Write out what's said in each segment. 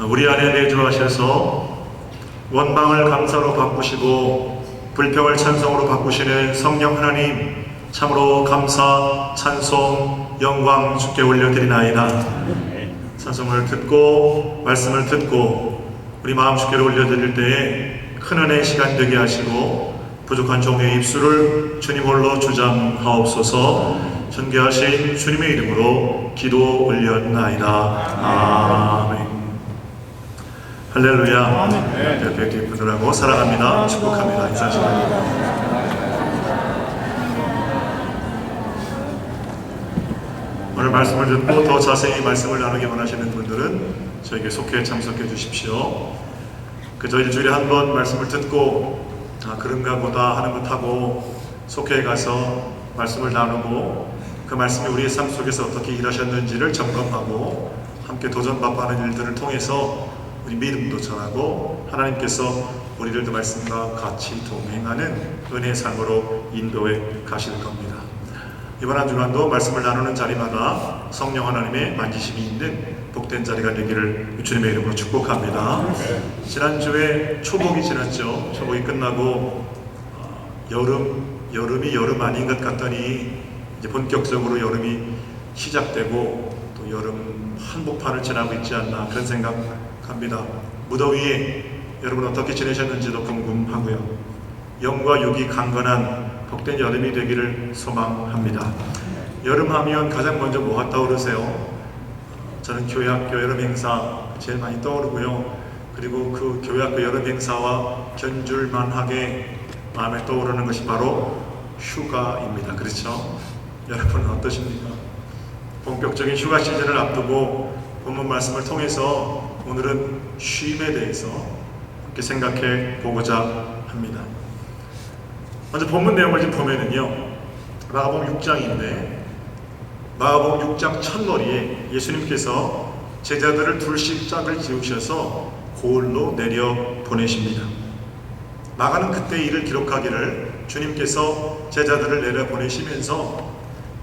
우리 안에 내주하셔서 원망을 감사로 바꾸시고 불평을 찬송으로 바꾸시는 성령 하나님, 참으로 감사, 찬송, 영광 주께 올려드리나이다. 찬송을 듣고 말씀을 듣고 우리 마음 주께로 올려드릴 때에 큰 은혜의 시간 되게 하시고 부족한 종의 입술을 주님 홀로 주장하옵소서. 존귀하신 주님의 이름으로 기도 올렸나이다. 아멘. 할렐루야. 대표 분들하고 사랑합니다, 축복합니다, 인사드립니다. 오늘 말씀을 듣고 더 자세히 말씀을 나누기 원하시는 분들은 저에게 속해 참석해 주십시오. 그저 일주일에 한 번 말씀을 듣고 그런가 보다 하는 것하고 속해 가서 말씀을 나누고 그 말씀이 우리의 삶 속에서 어떻게 일하셨는지를 점검하고 함께 도전받는 일들을 통해서 우리 믿음도 전하고 하나님께서 우리를 그 말씀과 같이 동행하는 은혜의 삶으로 인도해 가실 겁니다. 이번 한 주간도 말씀을 나누는 자리마다 성령 하나님의 만지심이 있는 복된 자리가 되기를 주님의 이름으로 축복합니다. 지난주에 초복이 지났죠. 초복이 끝나고 여름이 여름 아닌 것 같더니 이제 본격적으로 여름이 시작되고 또 여름 한복판을 지나고 있지 않나 그런 생각합니다. 무더위에 여러분 어떻게 지내셨는지도 궁금하고요. 영과 육이 강건한 복된 여름이 되기를 소망합니다. 여름하면 가장 먼저 뭐가 떠오르세요? 저는 교회학교 여름 행사 제일 많이 떠오르고요. 그리고 그 교회학교 여름 행사와 견줄만하게 마음에 떠오르는 것이 바로 휴가입니다. 그렇죠? 여러분은 어떠십니까? 본격적인 휴가 시즌을 앞두고 본문 말씀을 통해서 오늘은 쉼에 대해서 함께 생각해 보고자 합니다. 먼저 본문 내용을 좀 보면은요, 마가복음 6장인데 마가복음 6장 첫머리에 예수님께서 제자들을 둘씩 짝을 지으셔서 고을로 내려 보내십니다. 마가는 그때 일을 기록하기를 주님께서 제자들을 내려 보내시면서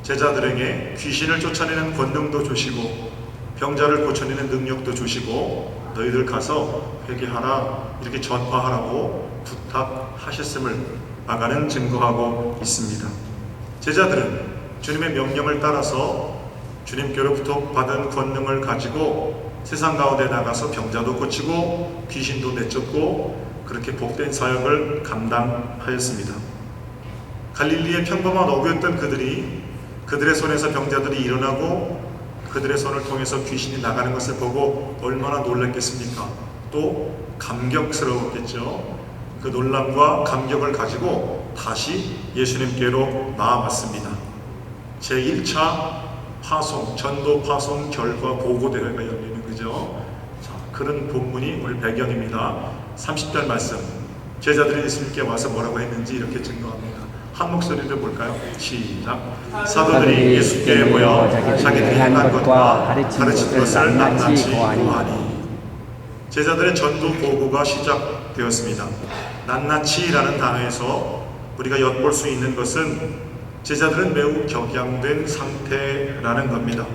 제자들에게 귀신을 쫓아내는 권능도 주시고 병자를 고쳐내는 능력도 주시고 너희들 가서 회개하라 이렇게 전파하라고 부탁하셨음을 마가는 증거하고 있습니다. 제자들은 주님의 명령을 따라서 주님께로부터 받은 권능을 가지고 세상 가운데 나가서 병자도 고치고 귀신도 내쫓고 그렇게 복된 사역을 감당하였습니다. 갈릴리의 평범한 어부였던 그들의 손에서 병자들이 일어나고 그들의 손을 통해서 귀신이 나가는 것을 보고 얼마나 놀랐겠습니까? 또 감격스러웠겠죠. 그 놀람과 감격을 가지고 다시 예수님께로 나아왔습니다. 제1차 파송, 전도 파송 결과 보고대회가 열리는 거죠. 자, 그런 본문이 오늘 배경입니다. 30절 말씀, 제자들이 예수님께 와서 뭐라고 했는지 이렇게 증거합니다. 한 목소리로 볼까요? 시작. 사도들이 예수께 모여 자기들이 행한 것과 가르친 것을 낱낱이 고하니. 제자들의 전도 보고가 시작되었습니다. 낱낱이라는 단어에서 우리가 엿볼 수 있는 것은 제자들은 매우 격양된 상태라는 겁니다.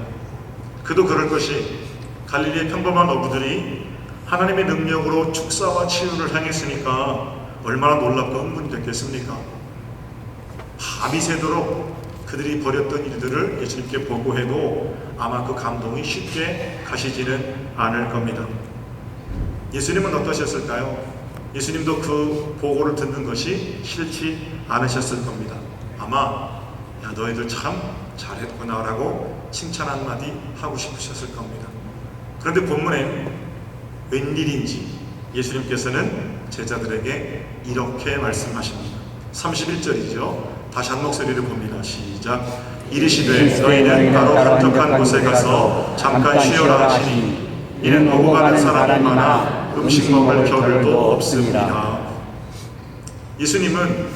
그도 그럴 것이 갈릴리의 평범한 어부들이 하나님의 능력으로 축사와 치유를 행했으니까 얼마나 놀랍고 흥분됐겠습니까? 밤이 새도록 그들이 벌였던 일들을 예수님께 보고해도 아마 그 감동이 쉽게 가시지는 않을 겁니다. 예수님은 어떠셨을까요? 예수님도 그 보고를 듣는 것이 싫지 않으셨을 겁니다. 아마 야 너희들 참 잘했구나 라고 칭찬 한마디 하고 싶으셨을 겁니다. 그런데 본문에 웬일인지 예수님께서는 제자들에게 이렇게 말씀하십니다. 31절이죠. 다시 한 목소리를 봅니다. 시작. 이르시되 너희는 바로 한적한 곳에 가서 잠깐 쉬어라 하시니 이는 오고 가는 사람이 많아 음식 먹을 겨를도 없습니다. 예수님은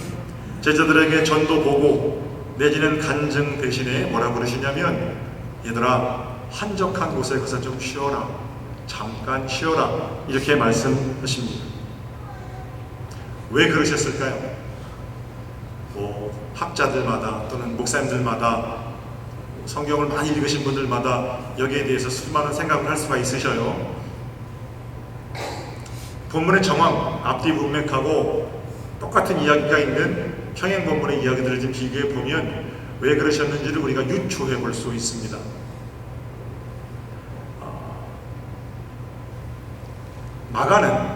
제자들에게 전도 보고 내지는 간증 대신에 뭐라고 그러시냐면 얘들아 한적한 곳에 가서 좀 쉬어라, 잠깐 쉬어라 이렇게 말씀하십니다. 왜 그러셨을까요? 학자들마다 또는 목사님들마다 성경을 많이 읽으신 분들마다 여기에 대해서 수많은 생각을 할 수가 있으셔요. 본문의 정황, 앞뒤 문맥하고 똑같은 이야기가 있는 평행 본문의 이야기들을 좀 비교해 보면 왜 그러셨는지를 우리가 유추해 볼 수 있습니다. 마가는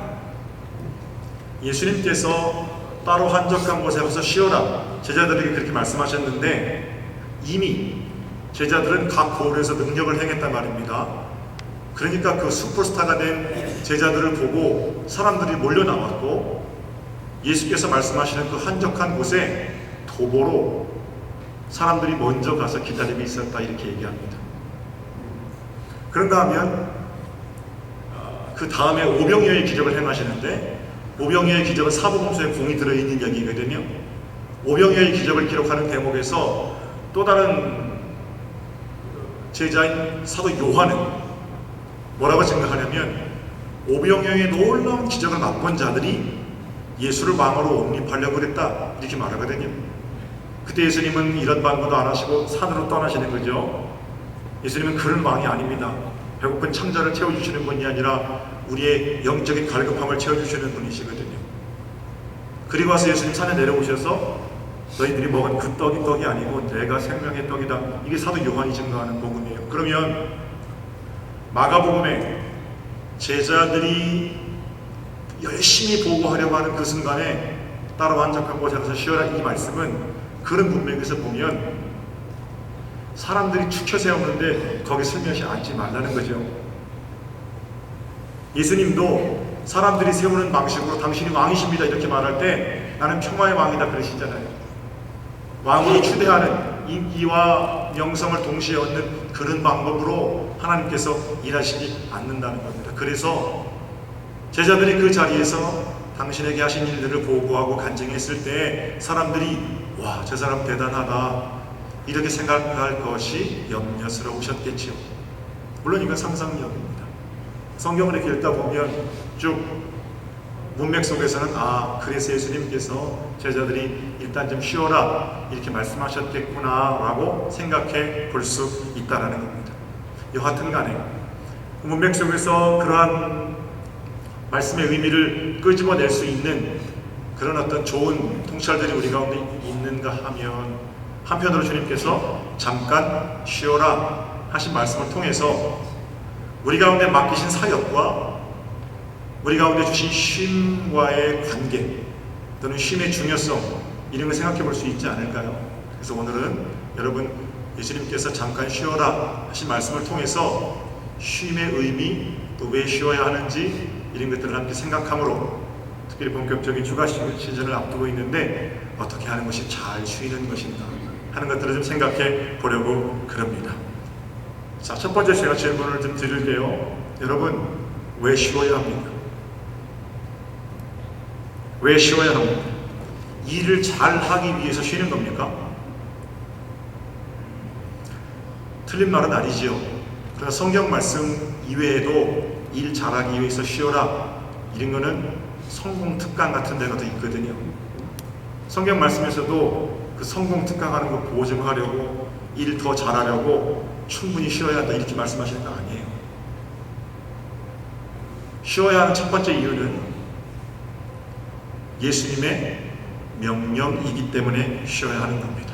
예수님께서 따로 한적한 곳에 가서 쉬어라 제자들에게 그렇게 말씀하셨는데 이미 제자들은 각 고을에서 능력을 행했단 말입니다. 그러니까 그 슈퍼스타가 된 제자들을 보고 사람들이 몰려 나왔고 예수께서 말씀하시는 그 한적한 곳에 도보로 사람들이 먼저 가서 기다리고 있었다 이렇게 얘기합니다. 그런가 하면 그 다음에 오병이어의 기적을 행하시는데 오병이어의 기적은 사복음서에 공이 들어있는 이야기거든요. 오병이어의 기적을 기록하는 대목에서 또 다른 제자인 사도 요한은 뭐라고 증거하냐면 오병이어의 놀라운 기적을 맛본 자들이 예수를 왕으로 옹립하려고 그랬다 이렇게 말하거든요. 그때 예수님은 이런 방법도 안 하시고 산으로 떠나시는 거죠. 예수님은 그런 왕이 아닙니다. 배고픈 창자를 채워주시는 분이 아니라 우리의 영적인 갈급함을 채워주시는 분이시거든요. 그리고 와서 예수님 산에 내려오셔서 너희들이 먹은 그 떡이 떡이 아니고 내가 생명의 떡이다. 이게 사도 요한이 증거하는 복음이에요. 그러면 마가복음에 제자들이 열심히 보고하려고 하는 그 순간에 따로 한적한 곳에 가서 쉬어라 이 말씀은 그런 문맥에서 보면 사람들이 축혀 세우는데 거기 슬며시 앉지 말라는 거죠. 예수님도 사람들이 세우는 방식으로 당신이 왕이십니다 이렇게 말할 때 나는 평화의 왕이다 그러시잖아요. 왕으로 추대하는 인기와 명성을 동시에 얻는 그런 방법으로 하나님께서 일하시지 않는다는 겁니다. 그래서 제자들이 그 자리에서 당신에게 하신 일들을 보고하고 간증했을 때 사람들이 와, 저 사람 대단하다 이렇게 생각할 것이 염려스러우셨겠지요. 물론 이건 상상력입니다. 성경을 이렇게 읽다 보면 쭉 문맥 속에서는 그래서 예수님께서 제자들이 일단 좀 쉬어라 이렇게 말씀하셨겠구나 라고 생각해 볼 수 있다는 겁니다. 여하튼 간에 문맥 속에서 그러한 말씀의 의미를 끄집어낼 수 있는 그런 어떤 좋은 통찰들이 우리 가운데 있는가 하면 한편으로 주님께서 잠깐 쉬어라 하신 말씀을 통해서 우리 가운데 맡기신 사역과 우리 가운데 주신 쉼과의 관계 또는 쉼의 중요성 이런 걸 생각해 볼 수 있지 않을까요? 그래서 오늘은 여러분 예수님께서 잠깐 쉬어라 하신 말씀을 통해서 쉼의 의미 또 왜 쉬어야 하는지 이런 것들을 함께 생각함으로 특별히 본격적인 휴가 시즌을 앞두고 있는데 어떻게 하는 것이 잘 쉬는 것인가 하는 것들을 좀 생각해 보려고 그럽니다. 자, 첫 번째 제가 질문을 좀 드릴게요. 여러분, 왜 쉬어야 합니까? 왜 쉬어야 합니까? 일을 잘 하기 위해서 쉬는 겁니까? 틀린 말은 아니지요. 그러나 성경 말씀 이외에도 일 잘하기 위해서 쉬어라 이런 거는 성공 특강 같은 데가 더 있거든요. 성경 말씀에서도 그 성공 특강하는 거 보증하려고 일 더 잘하려고 충분히 쉬어야 한다 이렇게 말씀하시는 거 아니에요. 쉬어야 하는 첫 번째 이유는 예수님의 명령이기 때문에 쉬어야 하는 겁니다.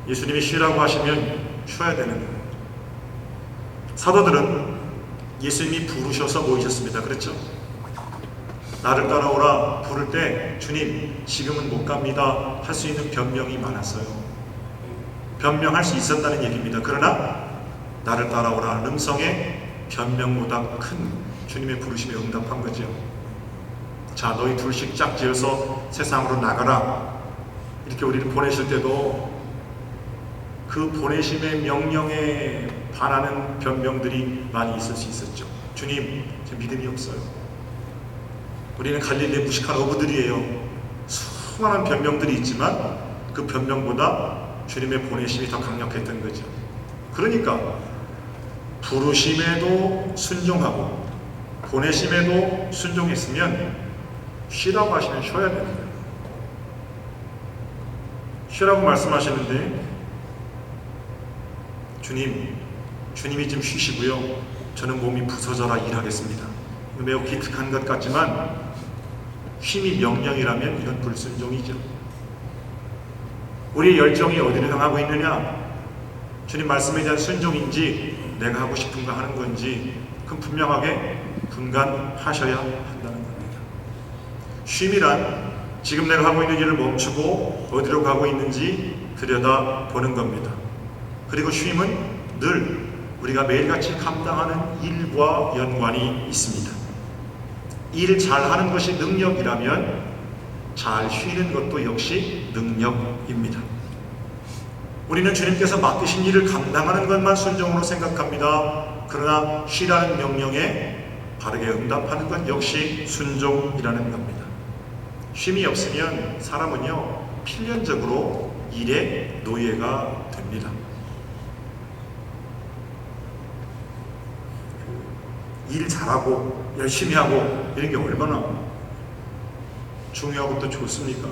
예수님이 쉬라고 하시면 쉬어야 되는 거예요. 사도들은 예수님이 부르셔서 모이셨습니다. 그렇죠? 나를 따라오라 부를 때 주님 지금은 못 갑니다 할 수 있는 변명이 많았어요. 변명할 수 있었다는 얘기입니다. 그러나 나를 따라오라 음성의 변명보다 큰 주님의 부르심에 응답한 거죠. 자, 너희 둘씩 짝지어서 세상으로 나가라 이렇게 우리를 보내실 때도 그 보내심의 명령에 반하는 변명들이 많이 있을 수 있었죠. 주님, 제 믿음이 없어요. 우리는 갈릴리 무식한 어부들이에요. 수많은 변명들이 있지만 그 변명보다 주님의 보내심이 더 강력했던 거죠. 그러니까 부르심에도 순종하고 보내심에도 순종했으면 쉬라고 하시면 쉬어야 되는 거예요. 쉬라고 말씀하시는데 주님이 좀 쉬시고요. 저는 몸이 부서져라 일하겠습니다. 매우 기특한 것 같지만 쉼이 명령이라면 이건 불순종이죠. 우리의 열정이 어디를 향하고 있느냐? 주님 말씀에 대한 순종인지 내가 하고 싶은 거 하는 건지 그건 분명하게 분간하셔야 한다는 겁니다. 쉼이란 지금 내가 하고 있는 일을 멈추고 어디로 가고 있는지 들여다보는 겁니다. 그리고 쉼은 늘 우리가 매일같이 감당하는 일과 연관이 있습니다. 일 잘하는 것이 능력이라면 잘 쉬는 것도 역시 능력입니다. 우리는 주님께서 맡기신 일을 감당하는 것만 순종으로 생각합니다. 그러나 쉬라는 명령에 바르게 응답하는 것 역시 순종이라는 겁니다. 쉼이 없으면 사람은요 필연적으로 일의 노예가 됩니다. 일 잘하고 열심히 하고 이런 게 얼마나 중요하고 또 좋습니까?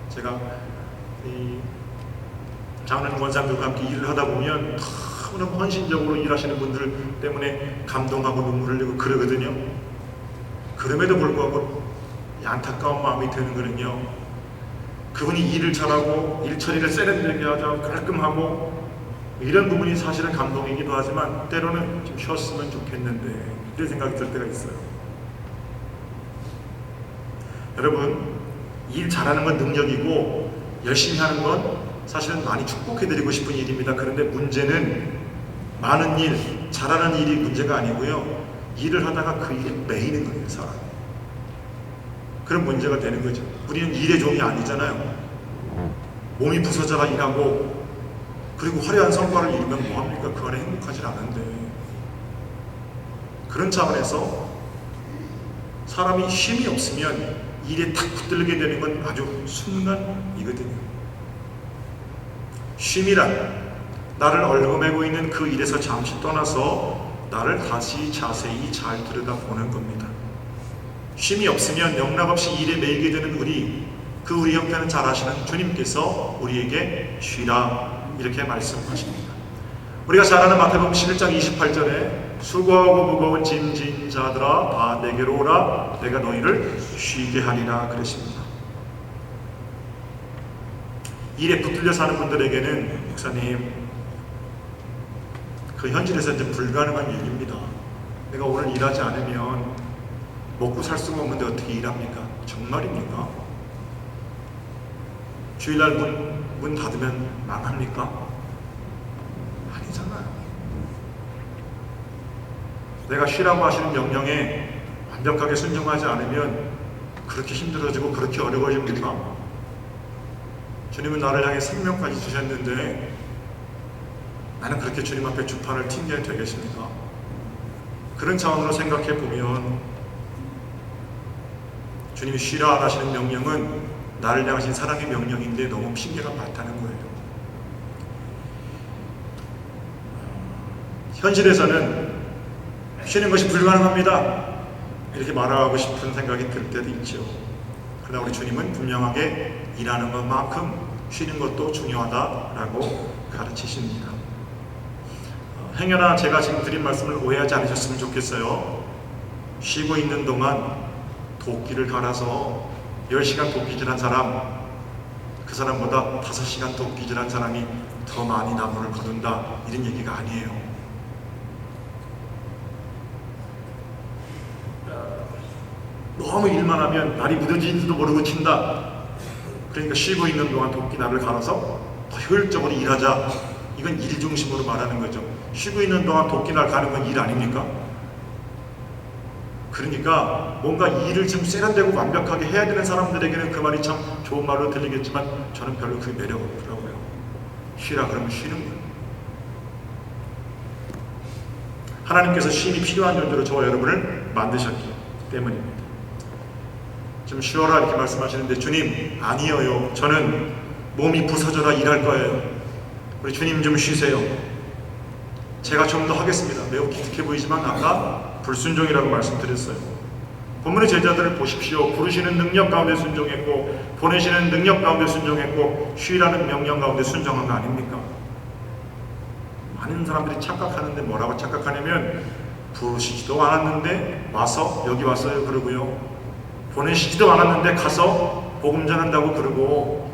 제가 이 장로님 권사님들과 함께 일을 하다 보면 너무나 헌신적으로 일하시는 분들 때문에 감동하고 눈물을 흘리고 그러거든요. 그럼에도 불구하고 안타까운 마음이 드는 거는요, 그분이 일을 잘하고 일 처리를 세련되게 하자 깔끔하고 이런 부분이 사실은 감동이기도 하지만 때로는 좀 쉬었으면 좋겠는데 이런 생각이 들 때가 있어요. 여러분, 일 잘하는 건 능력이고 열심히 하는 건 사실은 많이 축복해드리고 싶은 일입니다. 그런데 문제는 많은 일, 잘하는 일이 문제가 아니고요, 일을 하다가 그 일에 매이는 거예요, 사람. 그런 문제가 되는 거죠. 우리는 일의 종이 아니잖아요. 몸이 부서져가 일하고 그리고 화려한 성과를 이루면 뭐합니까? 그 안에 행복하지 않은데. 그런 차원에서 사람이 쉼이 없으면 일에 탁 붙들게 되는 건 아주 순간이거든요. 쉼이란 나를 얽어매고 있는 그 일에서 잠시 떠나서 나를 다시 자세히 잘 들여다보는 겁니다. 쉼이 없으면 영락없이 일에 매이게 되는 우리 형편은 잘 아시는 주님께서 우리에게 쉬라 이렇게 말씀하십니다. 우리가 잘 아는 마태복음 11장 28절에 수고하고 무거운 짐진 자들아 다 내게로 오라 내가 너희를 쉬게 하리라 그러십니다. 일에 붙들려 사는 분들에게는 목사님 그 현실에서 이제 불가능한 일입니다. 내가 오늘 일하지 않으면 먹고 살 수가 없는데 어떻게 일합니까? 정말입니까? 주일날 문 닫으면 망합니까? 아니잖아요. 내가 쉬라고 하시는 명령에 완벽하게 순종하지 않으면 그렇게 힘들어지고 그렇게 어려워집니까? 주님은 나를 향해 생명까지 주셨는데 나는 그렇게 주님 앞에 주판을 튕겨야 되겠습니까? 그런 차원으로 생각해 보면 주님이 쉬라 하시는 명령은 나를 향하신 사랑의 명령인데 너무 핑계가 많다는 거예요. 현실에서는 쉬는 것이 불가능합니다 이렇게 말하고 싶은 생각이 들 때도 있죠. 그러나 우리 주님은 분명하게 일하는 것만큼 쉬는 것도 중요하다라고 가르치십니다. 행여나 제가 지금 드린 말씀을 오해하지 않으셨으면 좋겠어요. 쉬고 있는 동안 도끼를 갈아서 10시간 도끼질한 사람, 그 사람보다 5시간 도끼질한 사람이 더 많이 나무를 거둔다 이런 얘기가 아니에요. 너무 일만 하면 날이 무뎌지지도 모르고 친다. 그러니까 쉬고 있는 동안 도끼날을 갈아서 더 효율적으로 일하자. 이건 일 중심으로 말하는 거죠. 쉬고 있는 동안 도끼날 가는 건 일 아닙니까? 그러니까 뭔가 일을 좀 세련되고 완벽하게 해야 되는 사람들에게는 그 말이 참 좋은 말로 들리겠지만 저는 별로 그 매력 없더라고요. 쉬라 그러면 쉬는 거예요. 하나님께서 쉼이 필요한 존재로 저와 여러분을 만드셨기 때문입니다. 좀 쉬어라 이렇게 말씀하시는데 주님 아니에요. 저는 몸이 부서져라 일할 거예요. 우리 주님 좀 쉬세요. 제가 좀 더 하겠습니다. 매우 기특해 보이지만 아까 불순종이라고 말씀드렸어요. 본문의 제자들을 보십시오. 부르시는 능력 가운데 순종했고 보내시는 능력 가운데 순종했고 쉬라는 명령 가운데 순종한 거 아닙니까? 많은 사람들이 착각하는데 뭐라고 착각하냐면 부르시지도 않았는데 와서 여기 왔어요 그러고요. 보내시지도 않았는데 가서 복음 전한다고 그러고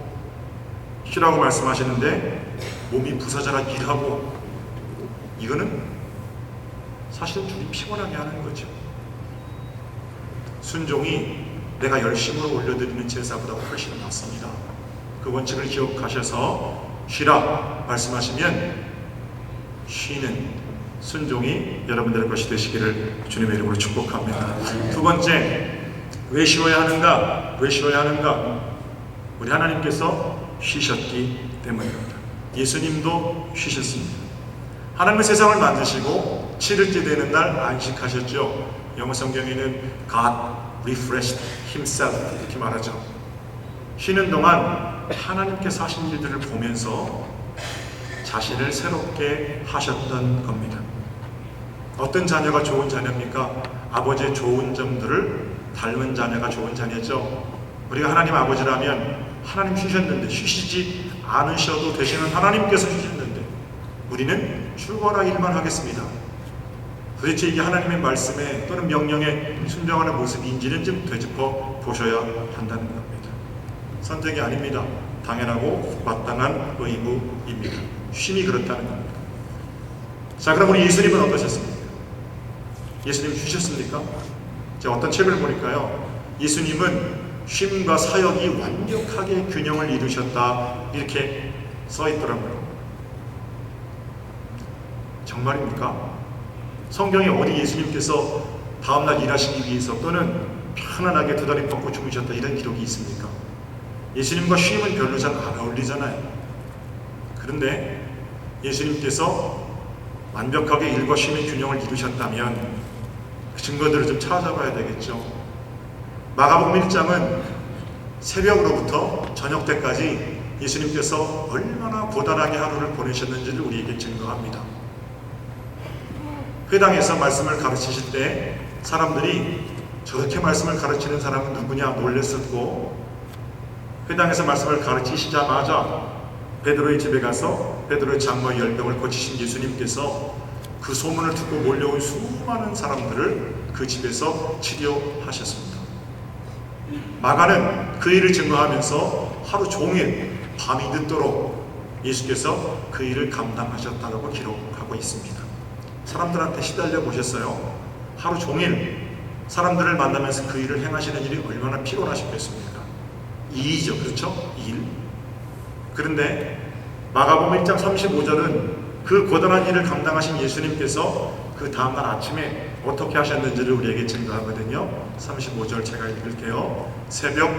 쉬라고 말씀하시는데 몸이 부서져라 일하고, 이거는 사실은 둘이 피곤하게 하는 거죠. 순종이 내가 열심으로 올려드리는 제사보다 훨씬 낫습니다. 그 원칙을 기억하셔서 쉬라 말씀하시면 쉬는 순종이 여러분들의 것이 되시기를 주님의 이름으로 축복합니다. 두 번째, 왜 쉬어야 하는가? 왜 쉬어야 하는가? 우리 하나님께서 쉬셨기 때문입니다. 예수님도 쉬셨습니다. 하나님은 세상을 만드시고 7일째 되는 날 안식하셨죠. 영어 성경에는 God refreshed himself 이렇게 말하죠. 쉬는 동안 하나님께서 하신 일들을 보면서 자신을 새롭게 하셨던 겁니다. 어떤 자녀가 좋은 자녀입니까? 아버지의 좋은 점들을 닮은 자녀가 좋은 자녀죠. 우리가 하나님 아버지라면 하나님 쉬셨는데, 쉬시지 않으셔도 되시는 하나님께서 쉬셨는데 우리는 출거나 일만 하겠습니다. 도대체 이게 하나님의 말씀에 또는 명령에 순종하는 모습인지는 좀 되짚어 보셔야 한다는 겁니다. 선택이 아닙니다. 당연하고 마땅한 의무입니다. 쉼이 그렇다는 겁니다. 자, 그럼 우리 예수님은 어떠셨습니까? 예수님 쉬셨습니까? 제가 어떤 책을 보니까요, 예수님은 쉼과 사역이 완벽하게 균형을 이루셨다 이렇게 써 있더라고요. 정말입니까? 성경에 어디 예수님께서 다음날 일하시기 위해서 또는 편안하게 두 다리 뻗고 주무셨다 이런 기록이 있습니까? 예수님과 쉼은 별로 잘 안 어울리잖아요. 그런데 예수님께서 완벽하게 일과 쉼의 균형을 이루셨다면 그 증거들을 좀 찾아봐야 되겠죠. 마가복음 1장은 새벽으로부터 저녁 때까지 예수님께서 얼마나 고단하게 하루를 보내셨는지를 우리에게 증거합니다. 회당에서 말씀을 가르치실 때 사람들이 저렇게 말씀을 가르치는 사람은 누구냐 놀랬었고, 회당에서 말씀을 가르치시자마자 베드로의 집에 가서 베드로의 장모의 열병을 고치신 예수님께서 그 소문을 듣고 몰려온 수많은 사람들을 그 집에서 치료하셨습니다. 마가는 그 일을 증거하면서 하루 종일 밤이 늦도록 예수께서 그 일을 감당하셨다고 기록하고 있습니다. 사람들한테 시달려 보셨어요? 하루 종일 사람들을 만나면서 그 일을 행하시는 일이 얼마나 피곤하셨겠습니까? 일이죠, 그렇죠? 일. 그런데 마가복음 1장 35절은 그 고단한 일을 감당하신 예수님께서 그 다음날 아침에 어떻게 하셨는지를 우리에게 증거하거든요. 35절 제가 읽을게요. 새벽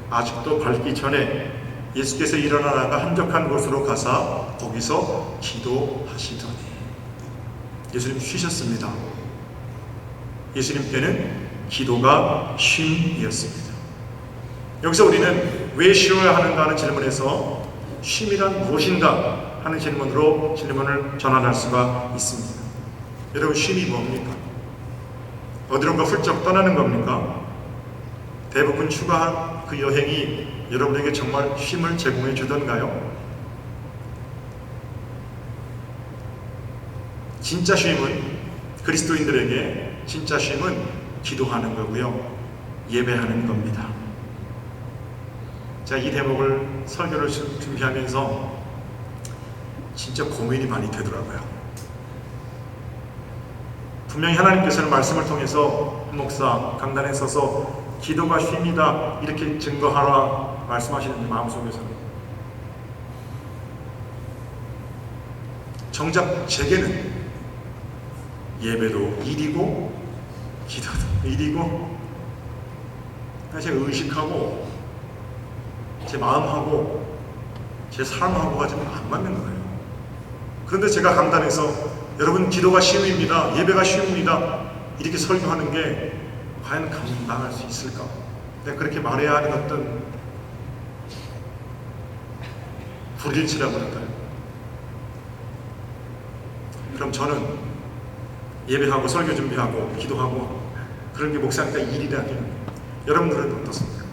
아직도 밝기 전에 예수께서 일어나다가 한적한 곳으로 가사 거기서 기도하시더니, 예수님 쉬셨습니다. 예수님께는 기도가 쉼이었습니다. 여기서 우리는 왜 쉬어야 하는가 하는 질문에서 쉼이란 무엇인가 하는 질문을 전환할 수가 있습니다. 여러분, 쉼이 뭡니까? 어디론가 훌쩍 떠나는 겁니까? 대부분 휴가 그 여행이 여러분에게 정말 쉼을 제공해 주던가요? 진짜 쉼은, 그리스도인들에게 진짜 쉼은 기도하는 거고요, 예배하는 겁니다. 제가 이 대목을 설교를 준비하면서 진짜 고민이 많이 되더라고요. 분명히 하나님께서는 말씀을 통해서 목사 강단에 서서 기도가 쉼이다 이렇게 증거하라 말씀하시는데, 마음속에서는 정작 제게는 예배도 일이고 기도도 일이고, 제가 의식하고 제 마음하고 제 삶하고가 좀 안 맞는 거예요. 그런데 제가 강단에서 여러분 기도가 쉼입니다, 예배가 쉼입니다 이렇게 설교하는 게 과연 감당할 수 있을까? 내가 그렇게 말해야 하는 어떤 불일치라고 할까요? 그럼 저는 예배하고 설교 준비하고 기도하고 그런 게 목사니까 일이라니, 여러분들은 어떻습니까?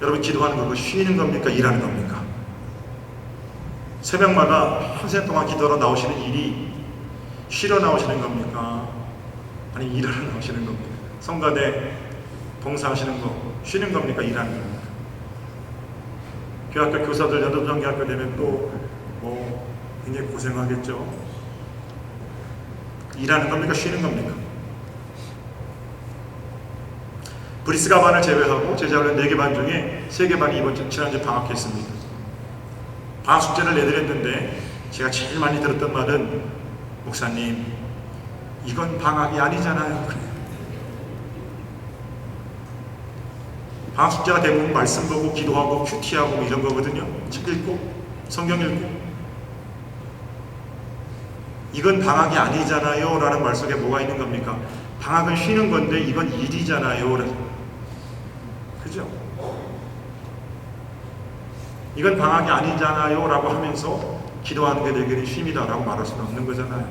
여러분 기도하는 거 쉬는 겁니까? 일하는 겁니까? 새벽마다 평생 동안 기도하러 나오시는 일이 쉬러 나오시는 겁니까? 아니 일하러 나오시는 겁니까? 성가대 봉사하시는 거 쉬는 겁니까? 일하는 겁니까? 교학교 교사들 여동정교학교 되면 또 굉장히 고생하겠죠. 일하는 겁니까? 쉬는 겁니까? 브리스가 반을 제외하고 제자훈련 4개 반 중에 3개 반이 지난주 방학했습니다. 방학 숙제를 내드렸는데 제가 제일 많이 들었던 말은 목사님 이건 방학이 아니잖아요. 방학 숙제가 대부분 말씀 보고 기도하고 큐티하고 뭐 이런 거거든요. 책 읽고 성경 읽고. 이건 방학이 아니잖아요 라는 말 속에 뭐가 있는 겁니까? 방학은 쉬는 건데 이건 일이잖아요. 그죠? 이건 방학이 아니잖아요 라고 하면서 기도하는 게 내게는 쉼이다 라고 말할 수는 없는 거잖아요.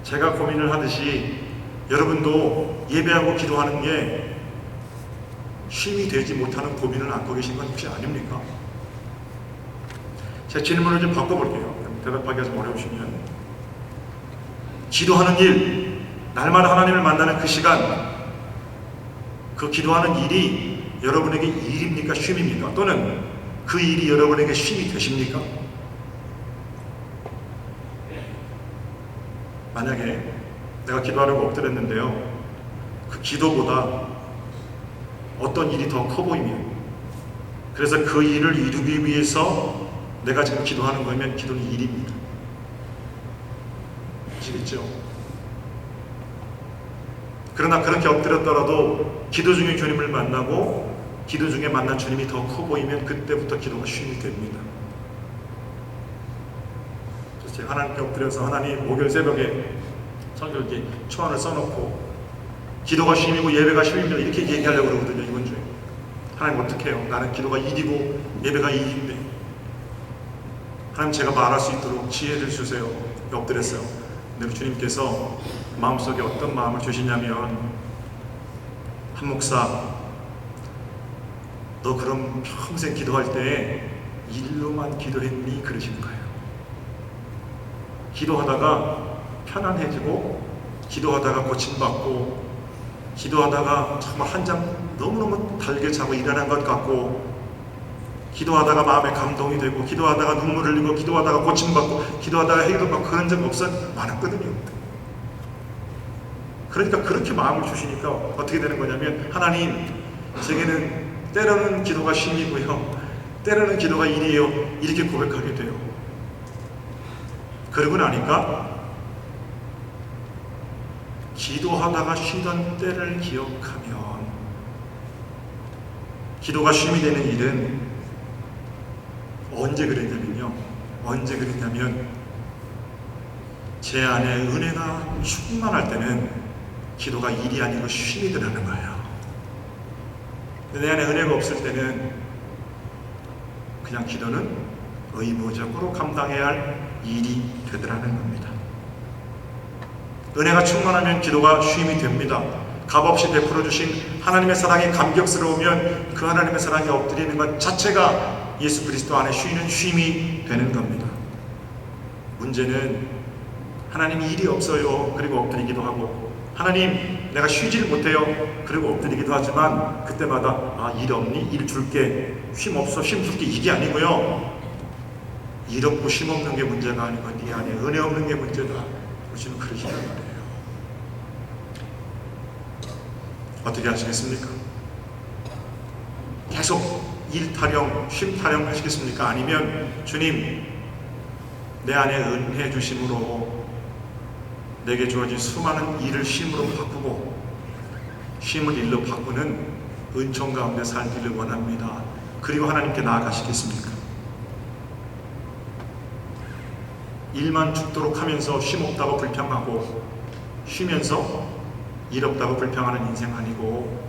제가 고민을 하듯이 여러분도 예배하고 기도하는 게 쉼이 되지 못하는 고민을 안고 계신 건 혹시 아닙니까? 제 질문을 좀 바꿔볼게요. 대답하기가 좀 어려우시면 기도하는 일, 날마다 하나님을 만나는 그 시간, 그 기도하는 일이 여러분에게 일입니까? 쉼입니까? 또는 그 일이 여러분에게 쉼이 되십니까? 만약에 내가 기도하려고 엎드렸는데요, 그 기도보다 어떤 일이 더 커 보이면, 그래서 그 일을 이루기 위해서 내가 지금 기도하는 거면 기도는 일입니다. 아시겠죠? 그러나 그렇게 엎드렸더라도 기도 중에 주님을 만나고 기도 중에 만난 주님이 더 커 보이면 그때부터 기도가 쉼이 됩니다. 그래서 제가 하나님께 엎드려서 하나님 목요일 새벽에 설교지 초안을 써놓고 기도가 쉼이고 예배가 쉼입니다 이렇게 얘기하려고 그러거든요. 이번 주에 하나님 어떻게 해요? 나는 기도가 일이고 예배가 일인데 하나님 제가 말할 수 있도록 지혜를 주세요. 엎드렸어요. 근데 주님께서 마음속에 어떤 마음을 주시냐면 한 목사 너 그럼 평생 기도할 때 일로만 기도했니? 그러시는 거예요. 기도하다가 편안해지고 기도하다가 고침받고 기도하다가 정말 한잠 너무너무 달게 자고 일어난 것 같고 기도하다가 마음에 감동이 되고 기도하다가 눈물 흘리고 기도하다가 고침받고 기도하다가 해결받고 그런 적 많았거든요. 그러니까 그렇게 마음을 주시니까 어떻게 되는 거냐면 하나님 제게는 때로는 기도가 쉼이고요 때로는 기도가 일이에요 이렇게 고백하게 돼요. 그러고 나니까 기도하다가 쉬던 때를 기억하면 기도가 쉼이 되는 일은 언제 그랬냐면 제 안에 은혜가 충만할 때는 기도가 일이 아니고 쉼이 되라는 거예요. 내 안에 은혜가 없을 때는 그냥 기도는 의무적으로 감당해야 할 일이 되더라는 겁니다. 은혜가 충만하면 기도가 쉼이 됩니다. 값없이 베풀어 주신 하나님의 사랑이 감격스러우면 그 하나님의 사랑에 엎드리는 것 자체가 예수 그리스도 안에 쉬는 쉼이 되는 겁니다. 문제는 하나님이 일이 없어요. 그리고 엎드리기도 하고 하나님 내가 쉬지를 못해요. 그리고 엎드리기도 하지만 그때마다 일 없니? 일 줄게. 쉼 없어? 쉼 줄게. 이게 아니고요. 일 없고 쉼 없는 게 문제가 아니고 네 안에 은혜 없는 게 문제다. 우리는 그러시단 말이에요. 어떻게 하시겠습니까? 계속 일 타령, 쉼 타령 하시겠습니까? 아니면 주님 내 안에 은혜 주심으로 내게 주어진 수많은 일을 쉼으로 바꾸고 쉼을 일로 바꾸는 은총 가운데 살기를 원합니다. 그리고 하나님께 나아가시겠습니까? 일만 죽도록 하면서 쉼 없다고 불평하고 쉬면서 일 없다고 불평하는 인생 아니고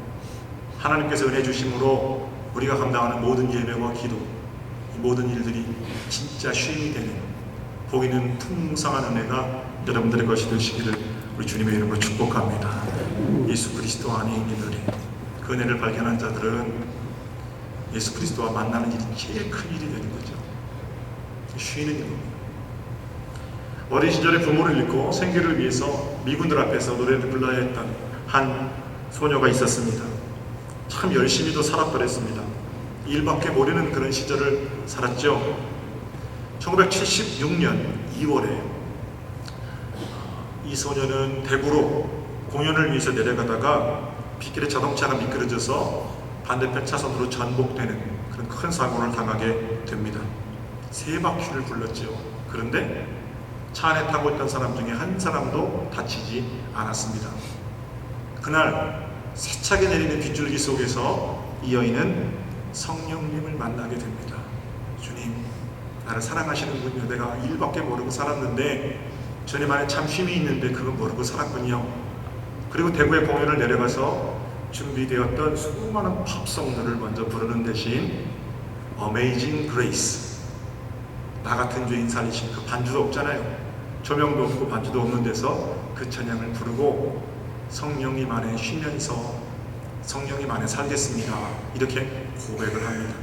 하나님께서 은혜 주심으로 우리가 감당하는 모든 예배와 기도 이 모든 일들이 진짜 쉼이 되는 복 있는 풍성한 은혜가 여러분들의 것이 되시기를 우리 주님의 이름으로 축복합니다. 예수 그리스도 안에 있는 은혜 그 은혜를 발견한 자들은 예수 그리스도와 만나는 일이 제일 큰 일이 되는 거죠. 쉬는 일입니다. 어린 시절에 부모를 잃고 생계를 위해서 미군들 앞에서 노래를 불러야 했던 한 소녀가 있었습니다. 참 열심히도 살았더랬습니다. 일밖에 모르는 그런 시절을 살았죠. 1976년 2월에 이 소녀는 대구로 공연을 위해서 내려가다가 빗길에 자동차가 미끄러져서 반대편 차선으로 전복되는 그런 큰 사고를 당하게 됩니다. 3바퀴를 굴렀죠. 그런데 차 안에 타고 있던 사람 중에 한 사람도 다치지 않았습니다. 그날 세차게 내리는 빗줄기 속에서 이 여인은 성령님을 만나게 됩니다. 주님, 나를 사랑하시는군요. 내가 일밖에 모르고 살았는데 주님 안에 참 쉼이 있는데 그거 모르고 살았군요. 그리고 대구에 공연을 내려가서 준비되었던 수많은 팝송들을 먼저 부르는 대신 Amazing Grace, 나 같은 죄인 살리신, 그 반주도 없잖아요. 조명도 없고 반주도 없는 데서 그 찬양을 부르고 성령님 안에 쉬면서 성령님 안에 살겠습니다, 이렇게 고백을 합니다.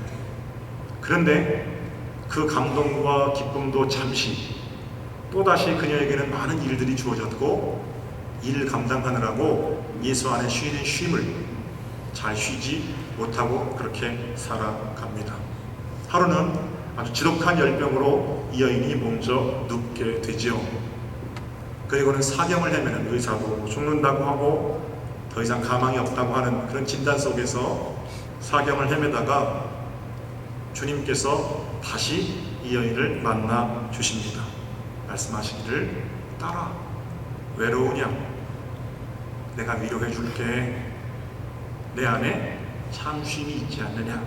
그런데 그 감동과 기쁨도 잠시, 또다시 그녀에게는 많은 일들이 주어졌고 일 감당하느라고 예수 안에 쉬는 쉼을 잘 쉬지 못하고 그렇게 살아갑니다. 하루는 아주 지독한 열병으로 이 여인이 먼저 눕게 되지요. 그리고는 사경을 헤매는, 의사도 죽는다고 하고 더 이상 가망이 없다고 하는 그런 진단 속에서 사경을 헤매다가 주님께서 다시 이 여인을 만나 주십니다. 말씀하시기를, 딸아, 외로우냐? 내가 위로해 줄게. 내 안에 참 쉼이 있지 않느냐?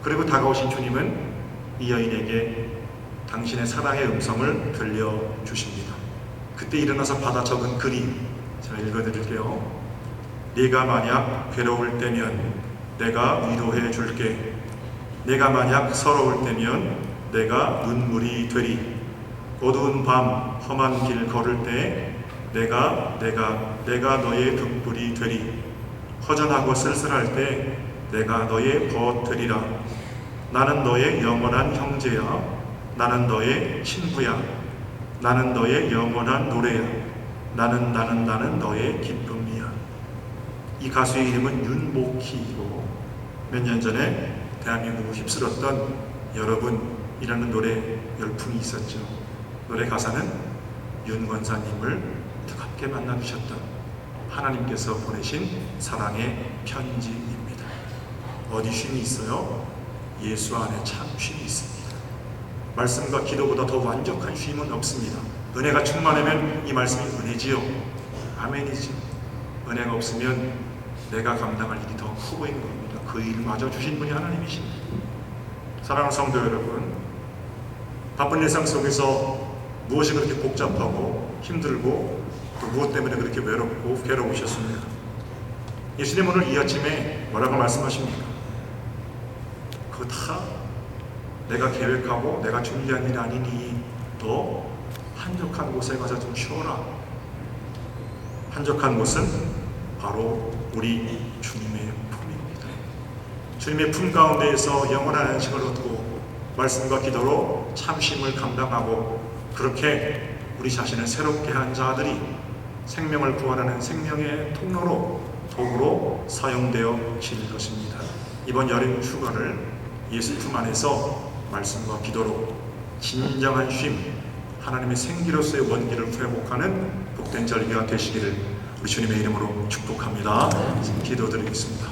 그리고 다가오신 주님은 이 여인에게 당신의 사랑의 음성을 들려주십니다. 그때 일어나서 받아 적은 글이, 제가 읽어드릴게요. 네가 만약 괴로울 때면 내가 위로해 줄게. 내가 만약 서러울 때면 내가 눈물이 되리. 어두운 밤 험한 길 걸을 때 내가 너의 등불이 되리. 허전하고 쓸쓸할 때 내가 너의 벗되리라. 나는 너의 영원한 형제야. 나는 너의 친구야. 나는 너의 영원한 노래야. 나는 너의 기쁨이야. 이 가수의 이름은 윤복희이고 몇 년 전에 대한민국을 휩쓸었던 여러분이라는 노래 열풍이 있었죠. 노래 가사는 윤 권사님을 뜨겁게 만나주셨던 하나님께서 보내신 사랑의 편지입니다. 어디 쉼이 있어요? 예수 안에 참 쉼이 있습니다. 말씀과 기도보다 더 완벽한 쉼은 없습니다. 은혜가 충만하면 이 말씀이 은혜지요. 아멘이지. 은혜가 없으면 내가 감당할 일이 더 커 보이는 겁니다. 그 일을 마저 주신 분이 하나님이십니다. 사랑하는 성도 여러분, 바쁜 일상 속에서 무엇이 그렇게 복잡하고 힘들고 또 무엇 때문에 그렇게 외롭고 괴로우셨습니까? 예수님 오늘 이 아침에 뭐라고 말씀하십니까? 그거 다 내가 계획하고 내가 준비한 일 아니니 너 한적한 곳에 가서 좀 쉬어라. 한적한 곳은 바로 우리 주님의 품입니다. 주님의 품 가운데에서 영원한 안식을 얻고 말씀과 기도로 참심을 감당하고 그렇게 우리 자신을 새롭게 한 자들이 생명을 구원하는 생명의 통로로, 도구로 사용되어질 것입니다. 이번 여름 휴가를 예수 품 안에서 말씀과 기도로 진정한 쉼, 하나님의 생기로서의 원기를 회복하는 복된 절기가 되시기를 우리 주님의 이름으로 축복합니다. 기도드리겠습니다.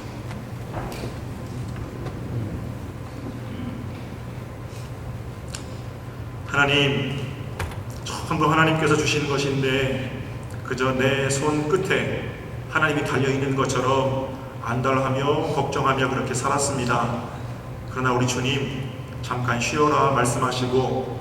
하나님, 전부 하나님께서 주신 것인데 그저 내 손 끝에 하나님이 달려있는 것처럼 안달하며 걱정하며 그렇게 살았습니다. 그러나 우리 주님, 잠깐 쉬어라 말씀하시고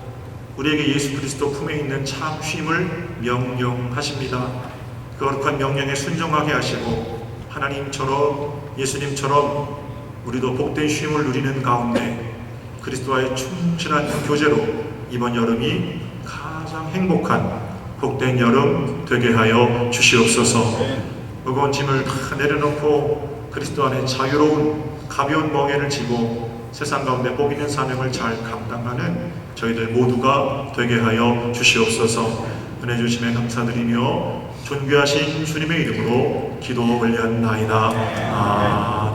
우리에게 예수 그리스도 품에 있는 참 쉼을 명령하십니다. 그 거룩한 명령에 순종하게 하시고 하나님처럼, 예수님처럼 우리도 복된 쉼을 누리는 가운데 그리스도와의 충실한 교제로 이번 여름이 가장 행복한 복된 여름 되게 하여 주시옵소서. 무거운 짐을 다 내려놓고 그리스도 안에 자유로운 가벼운 멍에를 지고 세상 가운데 복 있는 사명을 잘 감당하는 저희들 모두가 되게 하여 주시옵소서. 은혜 주심에 감사드리며 존귀하신 주님의 이름으로 기도 올렸나이다. 아멘.